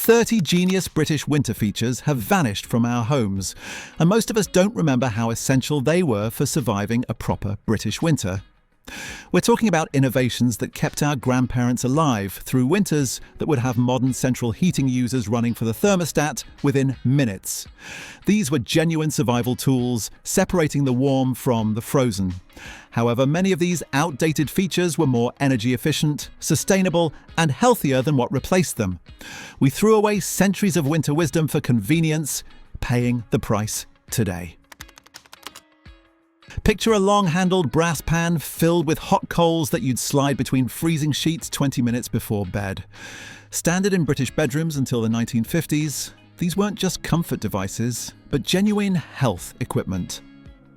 30 genius British winter features have vanished from our homes, and most of us don't remember how essential they were for surviving a proper British winter. We're talking about innovations that kept our grandparents alive through winters that would have modern central heating users running for the thermostat within minutes. These were genuine survival tools, separating the warm from the frozen. However, many of these outdated features were more energy efficient, sustainable, and healthier than what replaced them. We threw away centuries of winter wisdom for convenience, paying the price today. Picture a long-handled brass pan filled with hot coals that you'd slide between freezing sheets 20 minutes before bed. Standard in British bedrooms until the 1950s, these weren't just comfort devices, but genuine health equipment.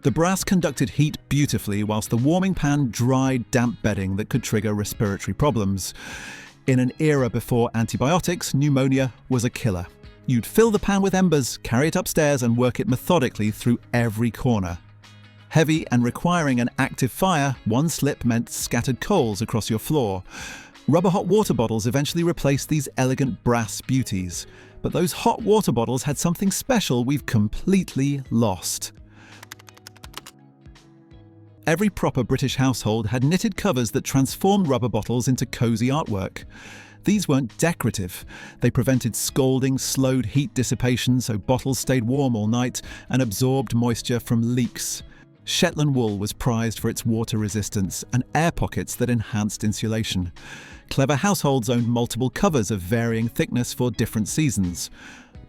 The brass conducted heat beautifully whilst the warming pan dried damp bedding that could trigger respiratory problems. In an era before antibiotics, pneumonia was a killer. You'd fill the pan with embers, carry it upstairs and work it methodically through every corner. Heavy and requiring an active fire, one slip meant scattered coals across your floor. Rubber hot water bottles eventually replaced these elegant brass beauties. But those hot water bottles had something special we've completely lost. Every proper British household had knitted covers that transformed rubber bottles into cosy artwork. These weren't decorative. They prevented scalding, slowed heat dissipation so bottles stayed warm all night and absorbed moisture from leaks. Shetland wool was prized for its water resistance and air pockets that enhanced insulation. Clever households owned multiple covers of varying thickness for different seasons.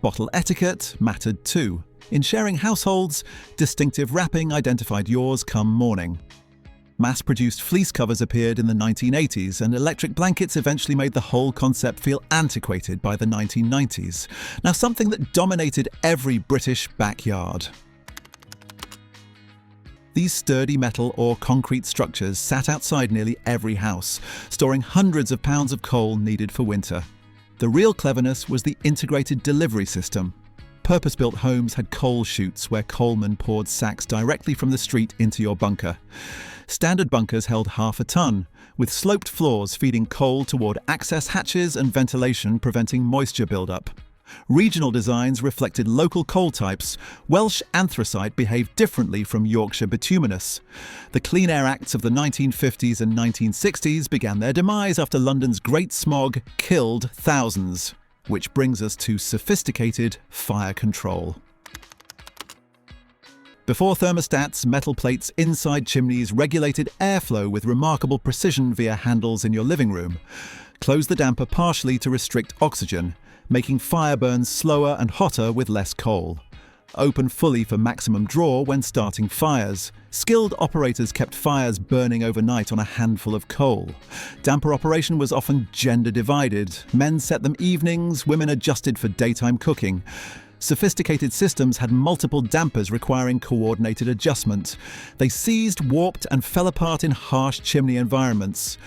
Bottle etiquette mattered too. In sharing households, distinctive wrapping identified yours come morning. Mass-produced fleece covers appeared in the 1980s, and electric blankets eventually made the whole concept feel antiquated by the 1990s. Now, something that dominated every British backyard. These sturdy metal or concrete structures sat outside nearly every house, storing hundreds of pounds of coal needed for winter. The real cleverness was the integrated delivery system. Purpose-built homes had coal chutes where coalmen poured sacks directly from the street into your bunker. Standard bunkers held half a ton, with sloped floors feeding coal toward access hatches and ventilation preventing moisture buildup. Regional designs reflected local coal types. Welsh anthracite behaved differently from Yorkshire bituminous. The Clean Air Acts of the 1950s and 1960s began their demise after London's Great Smog killed thousands. Which brings us to sophisticated fire control. Before thermostats, metal plates inside chimneys regulated airflow with remarkable precision via handles in your living room. Close the damper partially to restrict oxygen, making fire burns slower and hotter with less coal. Open fully for maximum draw when starting fires. Skilled operators kept fires burning overnight on a handful of coal. Damper operation was often gender divided. Men set them evenings, women adjusted for daytime cooking. Sophisticated systems had multiple dampers requiring coordinated adjustment. They seized, warped, and fell apart in harsh chimney environments.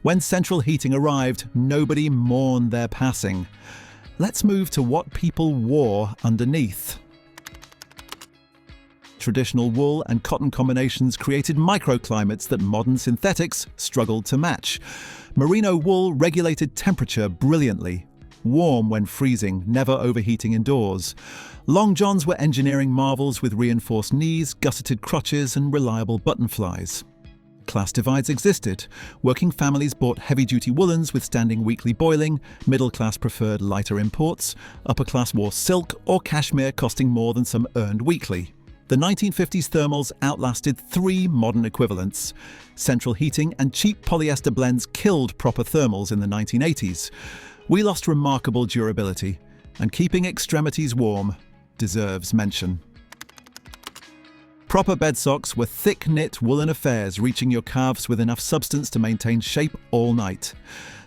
When central heating arrived, nobody mourned their passing. Let's move to what people wore underneath. Traditional wool and cotton combinations created microclimates that modern synthetics struggled to match. Merino wool regulated temperature brilliantly. Warm when freezing, never overheating indoors. Long johns were engineering marvels with reinforced knees, gusseted crotches, and reliable button flies. Class divides existed. Working families bought heavy-duty woolens withstanding weekly boiling, middle class preferred lighter imports, upper class wore silk or cashmere costing more than some earned weekly. The 1950s thermals outlasted 3 modern equivalents. Central heating and cheap polyester blends killed proper thermals in the 1980s. We lost remarkable durability, and keeping extremities warm deserves mention. Proper bed socks were thick-knit woolen affairs reaching your calves with enough substance to maintain shape all night.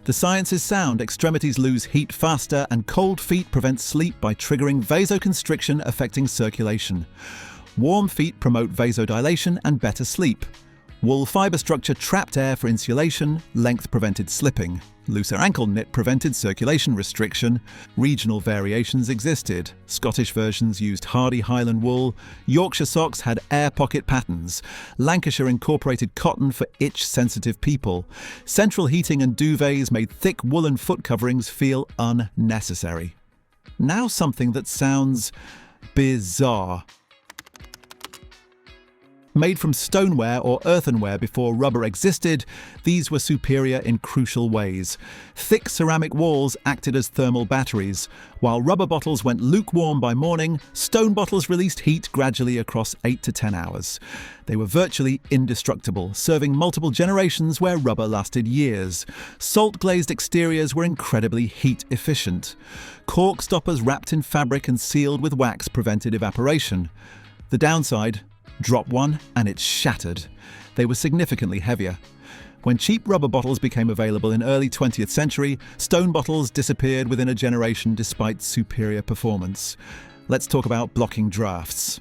The science is sound, extremities lose heat faster, and cold feet prevent sleep by triggering vasoconstriction affecting circulation. Warm feet promote vasodilation and better sleep. Wool fibre structure trapped air for insulation, length prevented slipping. Looser ankle knit prevented circulation restriction. Regional variations existed. Scottish versions used hardy Highland wool. Yorkshire socks had air pocket patterns. Lancashire incorporated cotton for itch-sensitive people. Central heating and duvets made thick woolen foot coverings feel unnecessary. Now something that sounds bizarre. Made from stoneware or earthenware before rubber existed, these were superior in crucial ways. Thick ceramic walls acted as thermal batteries. While rubber bottles went lukewarm by morning, stone bottles released heat gradually across 8 to 10 hours. They were virtually indestructible, serving multiple generations where rubber lasted years. Salt-glazed exteriors were incredibly heat efficient. Cork stoppers wrapped in fabric and sealed with wax prevented evaporation. The downside: drop one and it's shattered. They were significantly heavier. When cheap rubber bottles became available in early 20th century, stone bottles disappeared within a generation despite superior performance. Let's talk about blocking drafts.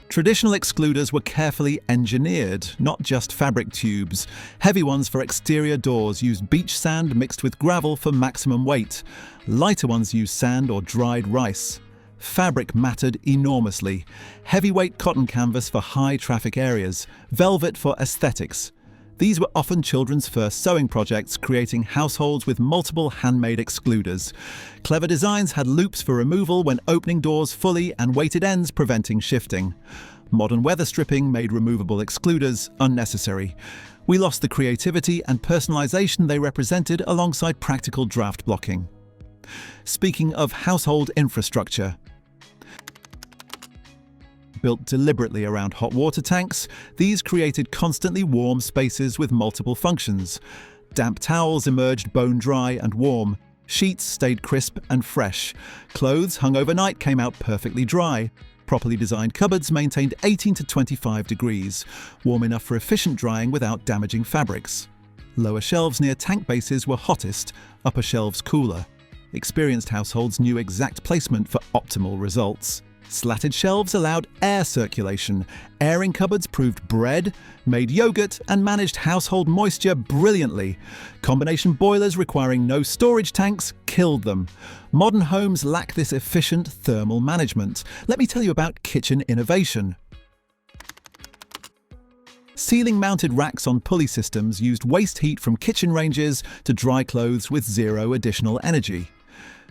Traditional excluders were carefully engineered, not just fabric tubes. Heavy ones for exterior doors used beach sand mixed with gravel for maximum weight. Lighter ones used sand or dried rice. Fabric mattered enormously. Heavyweight cotton canvas for high-traffic areas, velvet for aesthetics. These were often children's first sewing projects, creating households with multiple handmade excluders. Clever designs had loops for removal when opening doors fully and weighted ends preventing shifting. Modern weather stripping made removable excluders unnecessary. We lost the creativity and personalization they represented alongside practical draft blocking. Speaking of household infrastructure, built deliberately around hot water tanks, these created constantly warm spaces with multiple functions. Damp towels emerged bone dry and warm. Sheets stayed crisp and fresh. Clothes hung overnight came out perfectly dry. Properly designed cupboards maintained 18 to 25 degrees, warm enough for efficient drying without damaging fabrics. Lower shelves near tank bases were hottest, upper shelves cooler. Experienced households knew exact placement for optimal results. Slatted shelves allowed air circulation. Airing cupboards proved bread, made yogurt, and managed household moisture brilliantly. Combination boilers requiring no storage tanks killed them. Modern homes lack this efficient thermal management. Let me tell you about kitchen innovation. Ceiling-mounted racks on pulley systems used waste heat from kitchen ranges to dry clothes with zero additional energy.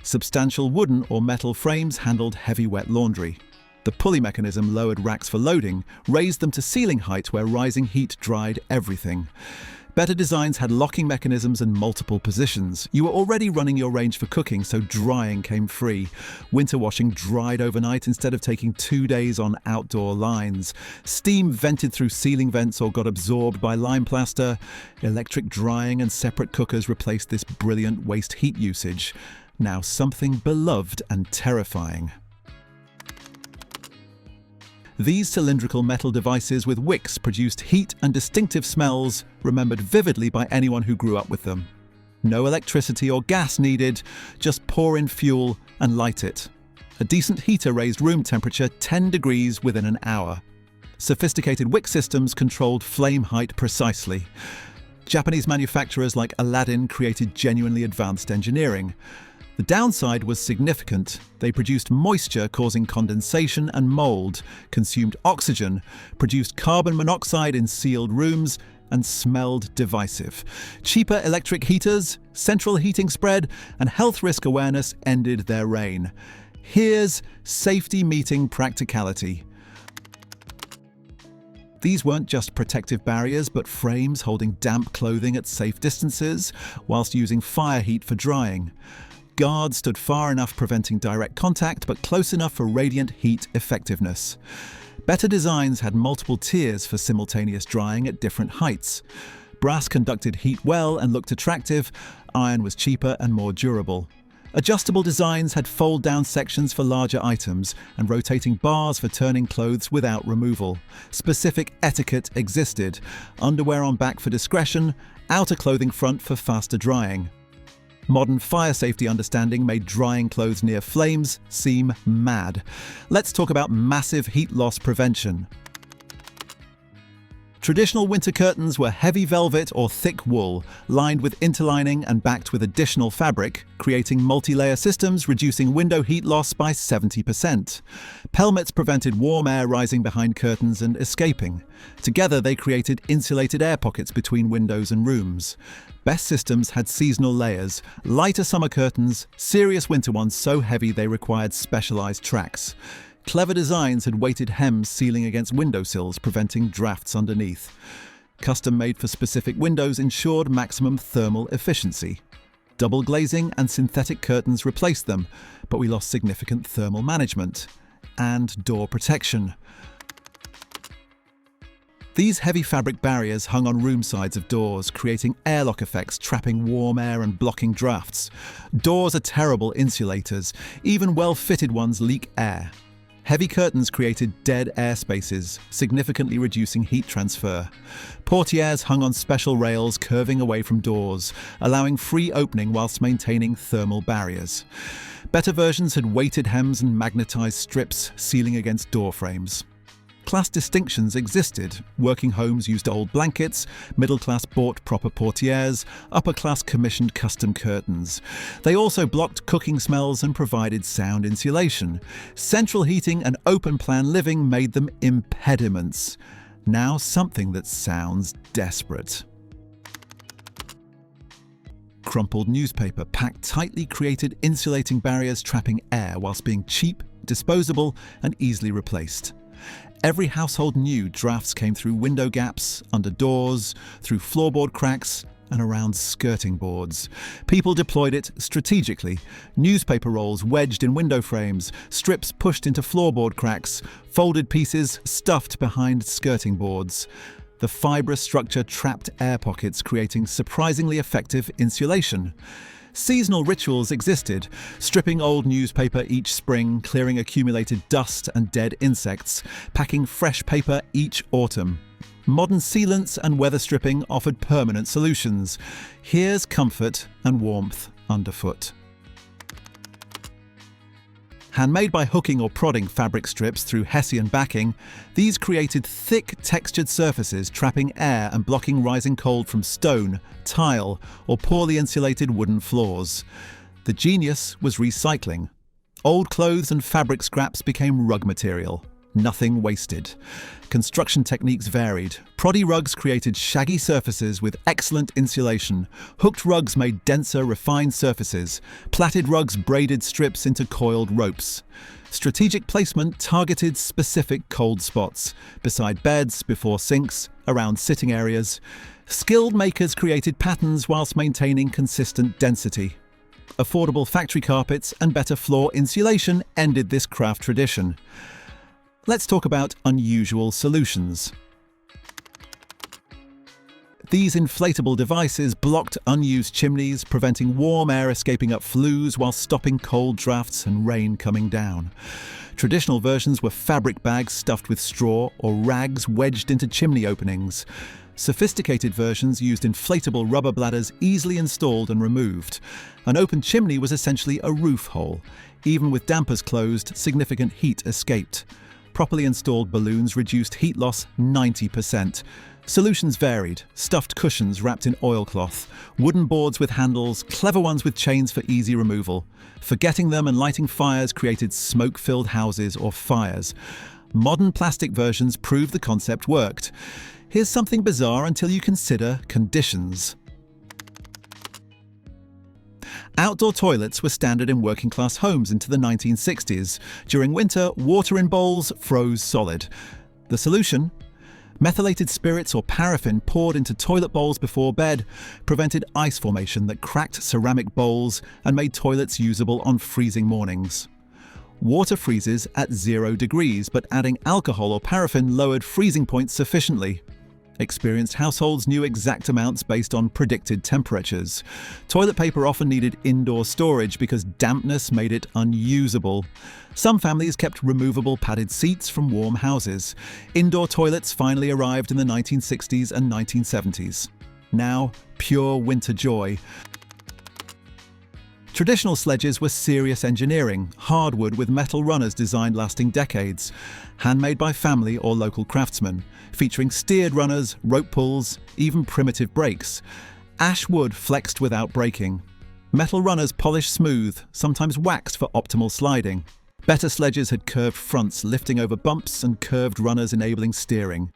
Substantial wooden or metal frames handled heavy wet laundry. The pulley mechanism lowered racks for loading, raised them to ceiling height where rising heat dried everything. Better designs had locking mechanisms and multiple positions. You were already running your range for cooking, so drying came free. Winter washing dried overnight instead of taking 2 days on outdoor lines. Steam vented through ceiling vents or got absorbed by lime plaster. Electric drying and separate cookers replaced this brilliant waste heat usage. Now something beloved and terrifying. These cylindrical metal devices with wicks produced heat and distinctive smells, remembered vividly by anyone who grew up with them. No electricity or gas needed, just pour in fuel and light it. A decent heater raised room temperature 10 degrees within an hour. Sophisticated wick systems controlled flame height precisely. Japanese manufacturers like Aladdin created genuinely advanced engineering. The downside was significant. They produced moisture causing condensation and mold, consumed oxygen, produced carbon monoxide in sealed rooms, and smelled divisive. Cheaper electric heaters, central heating spread, and health risk awareness ended their reign. Here's safety meeting practicality. These weren't just protective barriers, but frames holding damp clothing at safe distances, whilst using fire heat for drying. Guards stood far enough preventing direct contact, but close enough for radiant heat effectiveness. Better designs had multiple tiers for simultaneous drying at different heights. Brass conducted heat well and looked attractive. Iron was cheaper and more durable. Adjustable designs had fold-down sections for larger items and rotating bars for turning clothes without removal. Specific etiquette existed: underwear on back for discretion, outer clothing front for faster drying. Modern fire safety understanding made drying clothes near flames seem mad. Let's talk about massive heat loss prevention. Traditional winter curtains were heavy velvet or thick wool, lined with interlining and backed with additional fabric, creating multi-layer systems reducing window heat loss by 70%. Pelmets prevented warm air rising behind curtains and escaping. Together they created insulated air pockets between windows and rooms. Best systems had seasonal layers, lighter summer curtains, serious winter ones so heavy they required specialized tracks. Clever designs had weighted hems sealing against windowsills, preventing drafts underneath. Custom made for specific windows ensured maximum thermal efficiency. Double glazing and synthetic curtains replaced them, but we lost significant thermal management and door protection. These heavy fabric barriers hung on room sides of doors, creating airlock effects, trapping warm air and blocking drafts. Doors are terrible insulators. Even well-fitted ones leak air. Heavy curtains created dead air spaces, significantly reducing heat transfer. Portières hung on special rails curving away from doors, allowing free opening whilst maintaining thermal barriers. Better versions had weighted hems and magnetized strips sealing against door frames. Class distinctions existed. Working homes used old blankets, middle class bought proper portières, upper class commissioned custom curtains. They also blocked cooking smells and provided sound insulation. Central heating and open plan living made them impediments. Now something that sounds desperate. Crumpled newspaper packed tightly created insulating barriers trapping air whilst being cheap, disposable and easily replaced. Every household knew drafts came through window gaps, under doors, through floorboard cracks, and around skirting boards. People deployed it strategically. Newspaper rolls wedged in window frames, strips pushed into floorboard cracks, folded pieces stuffed behind skirting boards. The fibrous structure trapped air pockets, creating surprisingly effective insulation. Seasonal rituals existed, stripping old newspaper each spring, clearing accumulated dust and dead insects, packing fresh paper each autumn. Modern sealants and weather stripping offered permanent solutions. Here's comfort and warmth underfoot. Handmade by hooking or prodding fabric strips through Hessian backing, these created thick, textured surfaces trapping air and blocking rising cold from stone, tile, or poorly insulated wooden floors. The genius was recycling. Old clothes and fabric scraps became rug material. Nothing wasted. Construction techniques varied. Proddy rugs created shaggy surfaces with excellent insulation. Hooked rugs made denser, refined surfaces. Plaited rugs braided strips into coiled ropes. Strategic placement targeted specific cold spots, beside beds, before sinks, around sitting areas. Skilled makers created patterns whilst maintaining consistent density. Affordable factory carpets and better floor insulation ended this craft tradition. Let's talk about unusual solutions. These inflatable devices blocked unused chimneys, preventing warm air escaping up flues while stopping cold drafts and rain coming down. Traditional versions were fabric bags stuffed with straw or rags wedged into chimney openings. Sophisticated versions used inflatable rubber bladders easily installed and removed. An open chimney was essentially a roof hole. Even with dampers closed, significant heat escaped. Properly installed balloons reduced heat loss 90%. Solutions varied: stuffed cushions wrapped in oilcloth, wooden boards with handles, clever ones with chains for easy removal. Forgetting them and lighting fires created smoke-filled houses or fires. Modern plastic versions proved the concept worked. Here's something bizarre until you consider conditions. Outdoor toilets were standard in working-class homes into the 1960s. During winter, water in bowls froze solid. The solution? Methylated spirits or paraffin poured into toilet bowls before bed prevented ice formation that cracked ceramic bowls and made toilets usable on freezing mornings. Water freezes at 0 degrees, but adding alcohol or paraffin lowered freezing points sufficiently. Experienced households knew exact amounts based on predicted temperatures. Toilet paper often needed indoor storage because dampness made it unusable. Some families kept removable padded seats from warm houses. Indoor toilets finally arrived in the 1960s and 1970s. Now, pure winter joy. Traditional sledges were serious engineering, hardwood with metal runners designed lasting decades, handmade by family or local craftsmen, featuring steered runners, rope pulls, even primitive brakes. Ash wood flexed without breaking. Metal runners polished smooth, sometimes waxed for optimal sliding. Better sledges had curved fronts lifting over bumps and curved runners enabling steering.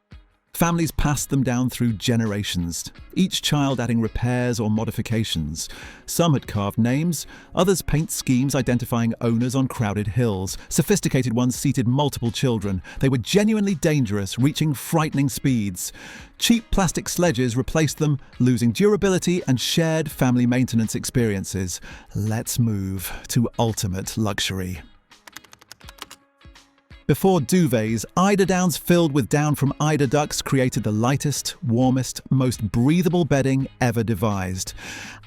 Families passed them down through generations, each child adding repairs or modifications. Some had carved names, others paint schemes identifying owners on crowded hills. Sophisticated ones seated multiple children. They were genuinely dangerous, reaching frightening speeds. Cheap plastic sledges replaced them, losing durability and shared family maintenance experiences. Let's move to ultimate luxury. Before duvets, eiderdowns filled with down from eider ducks created the lightest, warmest, most breathable bedding ever devised.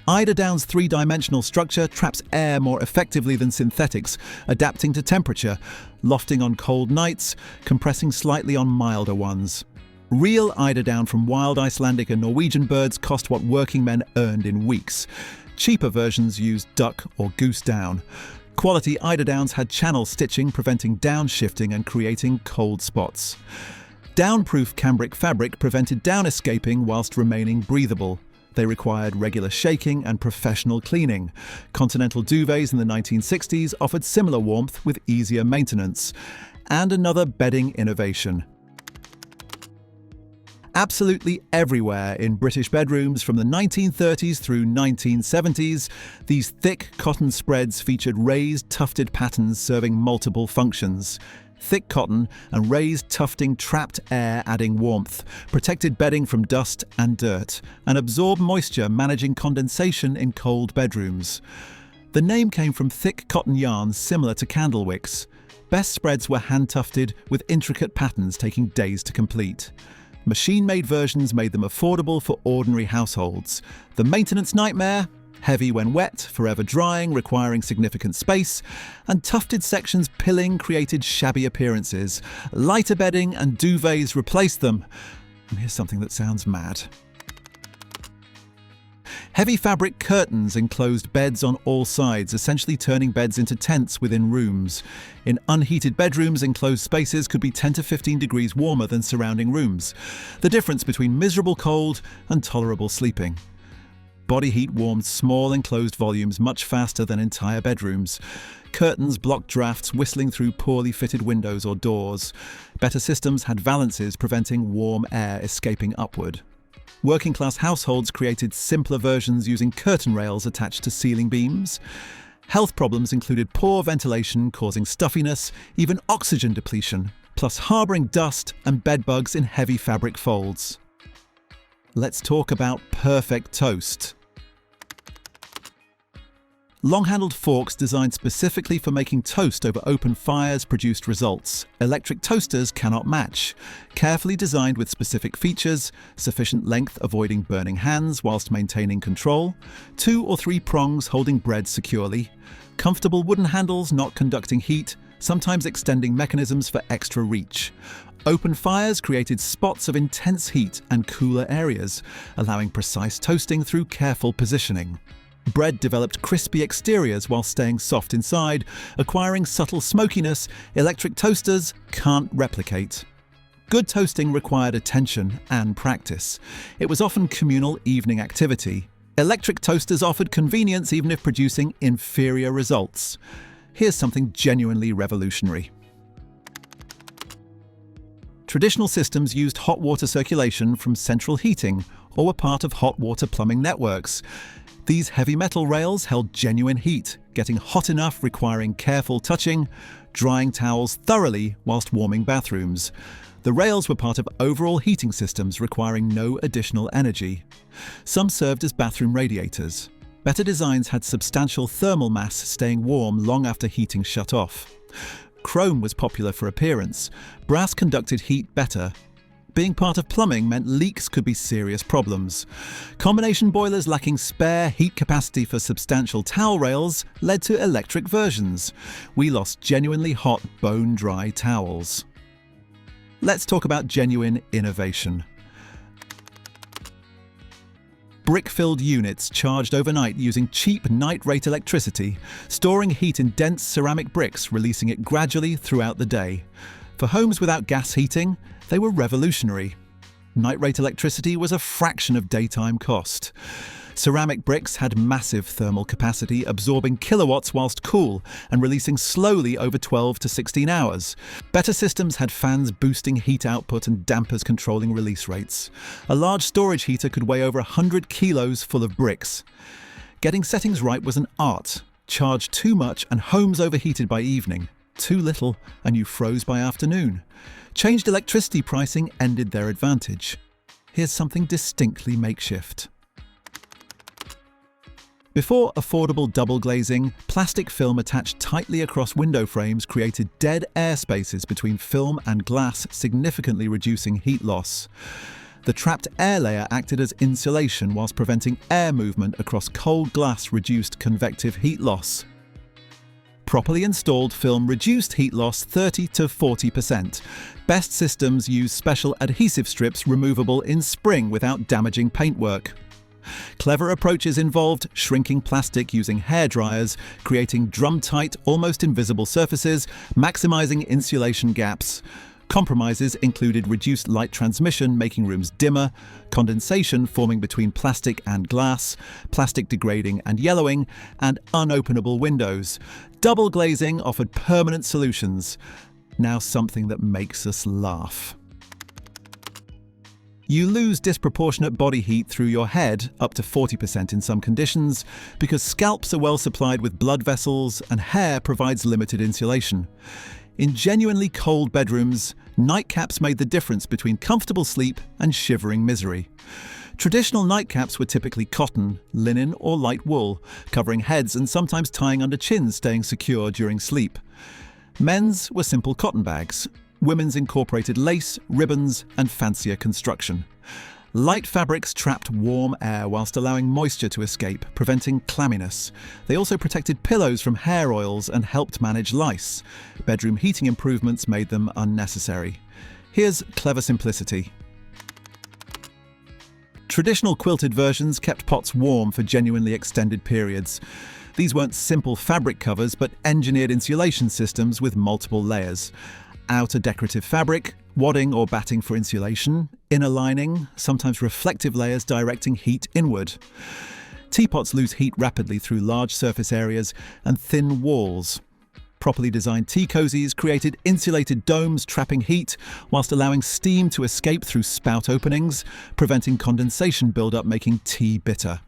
Eiderdown's three-dimensional structure traps air more effectively than synthetics, adapting to temperature, lofting on cold nights, compressing slightly on milder ones. Real eiderdown from wild Icelandic and Norwegian birds cost what working men earned in weeks. Cheaper versions used duck or goose down. Quality eiderdowns had channel stitching preventing downshifting and creating cold spots. Downproof cambric fabric prevented down escaping whilst remaining breathable. They required regular shaking and professional cleaning. Continental duvets in the 1960s offered similar warmth with easier maintenance. And another bedding innovation. Absolutely everywhere in British bedrooms from the 1930s through 1970s, these thick cotton spreads featured raised tufted patterns serving multiple functions. Thick cotton and raised tufting trapped air adding warmth, protected bedding from dust and dirt, and absorbed moisture managing condensation in cold bedrooms. The name came from thick cotton yarns similar to Candlewicks. Best spreads were hand-tufted with intricate patterns taking days to complete. Machine-made versions made them affordable for ordinary households. The maintenance nightmare? Heavy when wet, forever drying, requiring significant space, and tufted sections pilling created shabby appearances. Lighter bedding and duvets replaced them. And here's something that sounds mad. Heavy fabric curtains enclosed beds on all sides, essentially turning beds into tents within rooms. In unheated bedrooms, enclosed spaces could be 10 to 15 degrees warmer than surrounding rooms. The difference between miserable cold and tolerable sleeping. Body heat warmed small enclosed volumes much faster than entire bedrooms. Curtains blocked drafts whistling through poorly fitted windows or doors. Better systems had valances preventing warm air escaping upward. Working-class households created simpler versions using curtain rails attached to ceiling beams. Health problems included poor ventilation causing stuffiness, even oxygen depletion, plus harbouring dust and bedbugs in heavy fabric folds. Let's talk about perfect toast. Long-handled forks designed specifically for making toast over open fires produced results electric toasters cannot match. Carefully designed with specific features, sufficient length avoiding burning hands whilst maintaining control, 2 or 3 prongs holding bread securely, comfortable wooden handles not conducting heat, sometimes extending mechanisms for extra reach. Open fires created spots of intense heat and cooler areas, allowing precise toasting through careful positioning. Bread developed crispy exteriors while staying soft inside, acquiring subtle smokiness electric toasters can't replicate. Good toasting required attention and practice. It was often communal evening activity. Electric toasters offered convenience even if producing inferior results. Here's something genuinely revolutionary. Traditional systems used hot water circulation from central heating or were part of hot water plumbing networks. These heavy metal rails held genuine heat, getting hot enough requiring careful touching, drying towels thoroughly whilst warming bathrooms. The rails were part of overall heating systems requiring no additional energy. Some served as bathroom radiators. Better designs had substantial thermal mass staying warm long after heating shut off. Chrome was popular for appearance. Brass conducted heat better. Being part of plumbing meant leaks could be serious problems. Combination boilers lacking spare heat capacity for substantial towel rails led to electric versions. We lost genuinely hot, bone-dry towels. Let's talk about genuine innovation. brick-filled units charged overnight using cheap night-rate electricity, storing heat in dense ceramic bricks, releasing it gradually throughout the day. For homes without gas heating, they were revolutionary. Night-rate electricity was a fraction of daytime cost. Ceramic bricks had massive thermal capacity, absorbing kilowatts whilst cool and releasing slowly over 12 to 16 hours. Better systems had fans boosting heat output and dampers controlling release rates. A large storage heater could weigh over 100 kilos full of bricks. Getting settings right was an art. Charge too much and homes overheated by evening. Too little and you froze by afternoon. Changed electricity pricing ended their advantage. Here's something distinctly makeshift. Before affordable double glazing, plastic film attached tightly across window frames created dead air spaces between film and glass, significantly reducing heat loss. The trapped air layer acted as insulation whilst preventing air movement across cold glass, reduced convective heat loss. Properly installed film reduced heat loss 30 to 40%. Best systems use special adhesive strips removable in spring without damaging paintwork. Clever approaches involved shrinking plastic using hair dryers, creating drum-tight, almost invisible surfaces, maximizing insulation gaps. Compromises included reduced light transmission, making rooms dimmer, condensation forming between plastic and glass, plastic degrading and yellowing, and unopenable windows. Double glazing offered permanent solutions. Now something that makes us laugh. You lose disproportionate body heat through your head, up to 40% in some conditions, because scalps are well supplied with blood vessels and hair provides limited insulation. In genuinely cold bedrooms, nightcaps made the difference between comfortable sleep and shivering misery. Traditional nightcaps were typically cotton, linen or light wool, covering heads and sometimes tying under chins, staying secure during sleep. Men's were simple cotton bags. Women's incorporated lace, ribbons, and fancier construction. Light fabrics trapped warm air whilst allowing moisture to escape, preventing clamminess. They also protected pillows from hair oils and helped manage lice. Bedroom heating improvements made them unnecessary. Here's clever simplicity. Traditional quilted versions kept pots warm for genuinely extended periods. These weren't simple fabric covers, but engineered insulation systems with multiple layers. Outer decorative fabric, wadding or batting for insulation, inner lining, sometimes reflective layers directing heat inward. Teapots lose heat rapidly through large surface areas and thin walls. Properly designed tea cozies created insulated domes trapping heat whilst allowing steam to escape through spout openings, preventing condensation buildup, making tea bitter.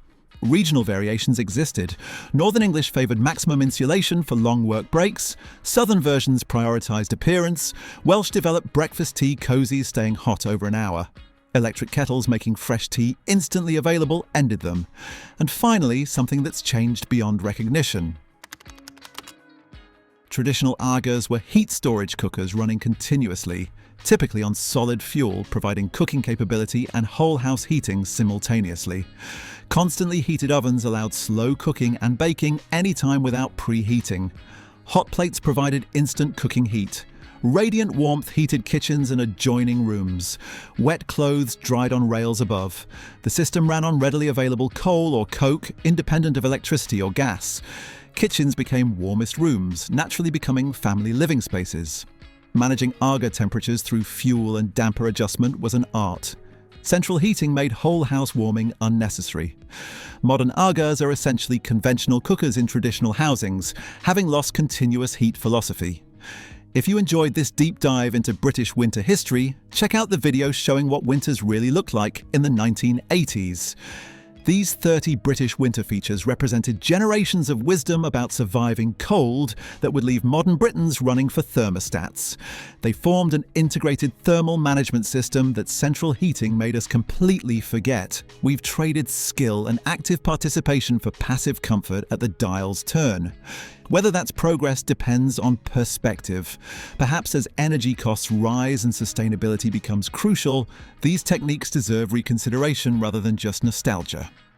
Regional variations existed. Northern English favoured maximum insulation for long work breaks. Southern versions prioritised appearance. Welsh developed breakfast tea cozies staying hot over an hour. Electric kettles making fresh tea instantly available ended them. And finally, something that's changed beyond recognition. Traditional Agars were heat storage cookers running continuously, typically on solid fuel, providing cooking capability and whole house heating simultaneously. Constantly heated ovens allowed slow cooking and baking anytime without preheating. Hot plates provided instant cooking heat. Radiant warmth heated kitchens and adjoining rooms. Wet clothes dried on rails above. The system ran on readily available coal or coke, independent of electricity or gas. Kitchens became warmest rooms, naturally becoming family living spaces. Managing Agar temperatures through fuel and damper adjustment was an art. Central heating made whole house warming unnecessary. Modern Agars are essentially conventional cookers in traditional housings, having lost continuous heat philosophy. If you enjoyed this deep dive into British winter history, check out the video showing what winters really looked like in the 1980s. These 30 British winter features represented generations of wisdom about surviving cold that would leave modern Britons running for thermostats. They formed an integrated thermal management system that central heating made us completely forget. We've traded skill and active participation for passive comfort at the dial's turn. Whether that's progress depends on perspective. Perhaps as energy costs rise and sustainability becomes crucial, these techniques deserve reconsideration rather than just nostalgia.